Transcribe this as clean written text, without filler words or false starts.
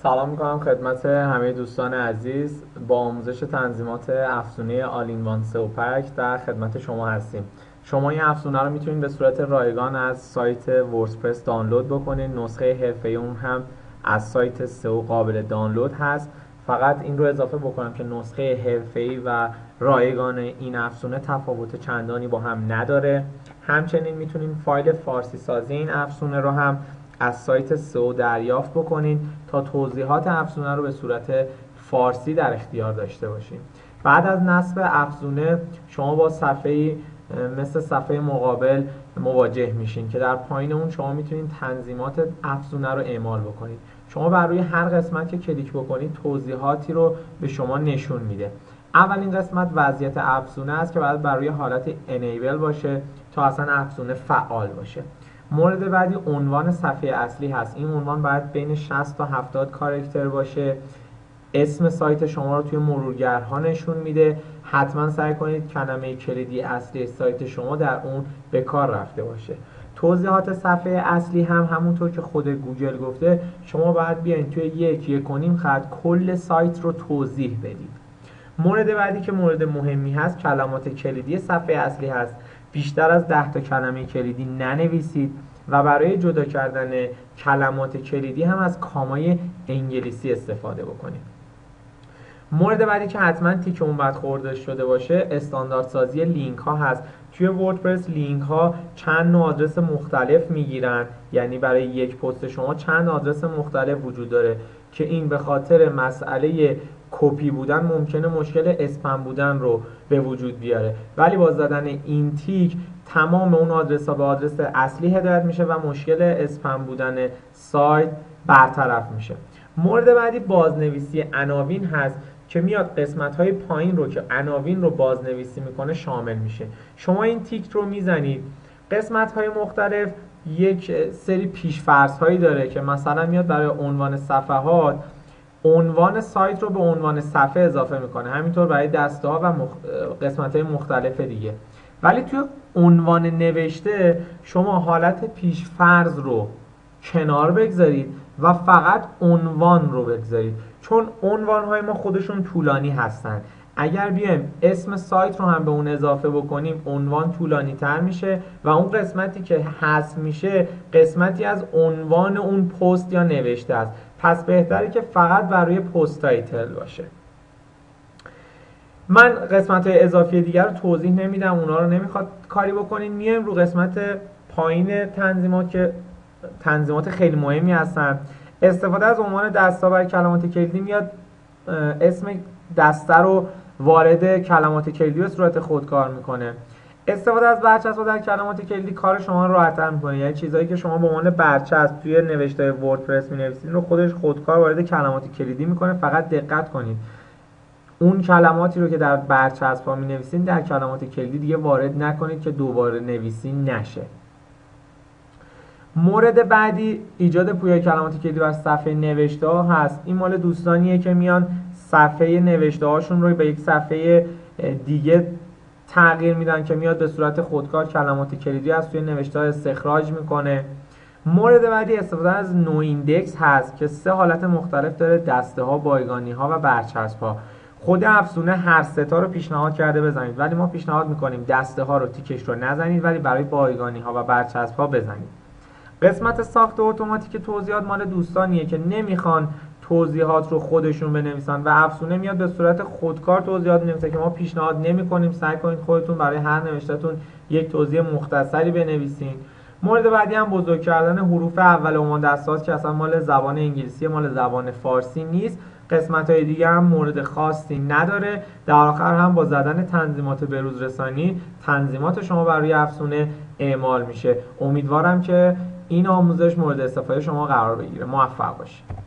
سلام میکنم خدمت همه دوستان عزیز. با آموزش تنظیمات افزونه آل این وان سئو پک در خدمت شما هستیم. شما این افزونه رو میتونید به صورت رایگان از سایت وردپرس دانلود بکنید. نسخه حرفه‌ای اون هم از سایت سئو قابل دانلود هست. فقط این رو اضافه بکنم که نسخه حرفه‌ای و رایگان این افزونه تفاوت چندانی با هم نداره. همچنین میتونید فایل فارسی سازی این افزونه رو هم از سایت سئو دریافت بکنید تا توضیحات افزونه رو به صورت فارسی در اختیار داشته باشید. بعد از نصب افزونه شما با صفحه‌ای مثل صفحه مقابل مواجه میشین که در پایین اون شما میتونید تنظیمات افزونه رو اعمال بکنید. شما بر روی هر قسمت که کلیک بکنید توضیحاتی رو به شما نشون میده. اولین قسمت وضعیت افزونه است که باید بر روی حالت انیبل باشه تا اصلا افزونه فعال باشه. مورد بعدی عنوان صفحه اصلی هست. این عنوان باید بین 60 تا 70 کاراکتر باشه. اسم سایت شما رو توی مرورگرها نشون میده. حتما سعی کنید کلمه کلیدی اصلی سایت شما در اون به کار رفته باشه. توضیحات صفحه اصلی هم همونطور که خود گوگل گفته شما باید بیاین توی یک و نیم خط کل سایت رو توضیح بدید. مورد بعدی که مورد مهمی هست کلمات کلیدی صفحه اصلی هست. بیشتر از 10 تا کلمه کلیدی ننویسید و برای جدا کردن کلمات کلیدی هم از کامای انگلیسی استفاده بکنید. مورد بعدی که حتما تیک اون بعد خورده شده باشه استانداردسازی لینک ها هست. توی وردپرس لینک ها چند نوع آدرس مختلف میگیرن، یعنی برای یک پست شما چند آدرس مختلف وجود داره که این به خاطر مسئله کپی بودن ممکنه مشکل اسپم بودن رو به وجود بیاره، ولی با زدن این تیک تمام اون آدرس ها به آدرس اصلی هدایت میشه و مشکل اسپم بودن سایت برطرف میشه. مورد بعدی بازنویسی عناوین هست که میاد قسمت های پایین رو که عناوین رو بازنویسی میکنه شامل میشه. شما این تیک رو میزنید، قسمت های مختلف یک سری پیش‌فرض هایی داره که مثلا میاد برای عنوان صفحات عنوان سایت رو به عنوان صفحه اضافه میکنه، همینطور برای دسته ها و قسمت های مختلف دیگه. ولی توی عنوان نوشته شما حالت پیش‌فرض رو کنار بگذارید و فقط عنوان رو بگذارید، چون عنوان های ما خودشون طولانی هستن. اگر بیایم اسم سایت رو هم به اون اضافه بکنیم عنوان طولانی تر میشه و اون قسمتی که حذف میشه قسمتی از عنوان اون پست یا نوشته است. پس بهتره که فقط برای پست تایتل باشه. من قسمت های اضافی دیگر رو توضیح نمیدم، اونا رو نمیخواد کاری بکنین. میایم رو قسمت پایین تنظیمات که تنظیمات خیلی مهمی هستن. استفاده از عنوان دسته برای کلمات کلیدی میاد اسم دسته رو وارد کلمات کلیدی به صورت خودکار میکنه. استفاده از برچسب در کلمات کلیدی کار شما رو راحت‌تر میکنه، یعنی چیزایی که شما به عنوان برچسب توی نوشته‌های وردپرس مینویسید رو خودش خودکار وارد کلمات کلیدی میکنه. فقط دقت کنید اون کلماتی رو که در برچسب‌ها مینویسید در کلمات کلیدی دیگه وارد نکنید که دوباره نویسی نشه. مورد بعدی ایجاد پویای کلمات کلیدی بر صفحه نوشته ها هست. این مال دوستانیه که میان صفحه نوشته هاشون رو به یک صفحه دیگه تغییر میدن که میاد به صورت خودکار کلمات کلیدی از توی نوشته ها استخراج میکنه. مورد بعدی استفاده از نو ایندکس هست که 3 حالت مختلف داره: دسته ها، بایگانی ها و برچسب ها. خود افزونه هر 3 تا رو پیشنهاد کرده بزنید، ولی ما پیشنهاد میکنیم دسته ها رو تیکش رو نزنید ولی برای بایگانی ها و برچسب ها بزنید. قسمت ساخت اتوماتیک توضیحات مال دوستانیه که نمیخوان توضیحات رو خودشون بنویسن و افزونه میاد به صورت خودکار توضیحات می‌نویسه که ما پیشنهاد نمی‌کنیم. سعی کنید خودتون برای هر نوشته‌تون یک توضیح مختصری بنویسین. مورد بعدی هم بزرگ کردن حروف اول عنوان دسته‌هاست که اصلا مال زبان انگلیسی، مال زبان فارسی نیست. قسمت‌های دیگه هم مورد خاصی نداره. در آخر هم با زدن تنظیمات بروز رسانی تنظیمات شما برای افزونه اعمال میشه. امیدوارم که این آموزش مورد استفاده شما قرار بگیره. موفق باشید.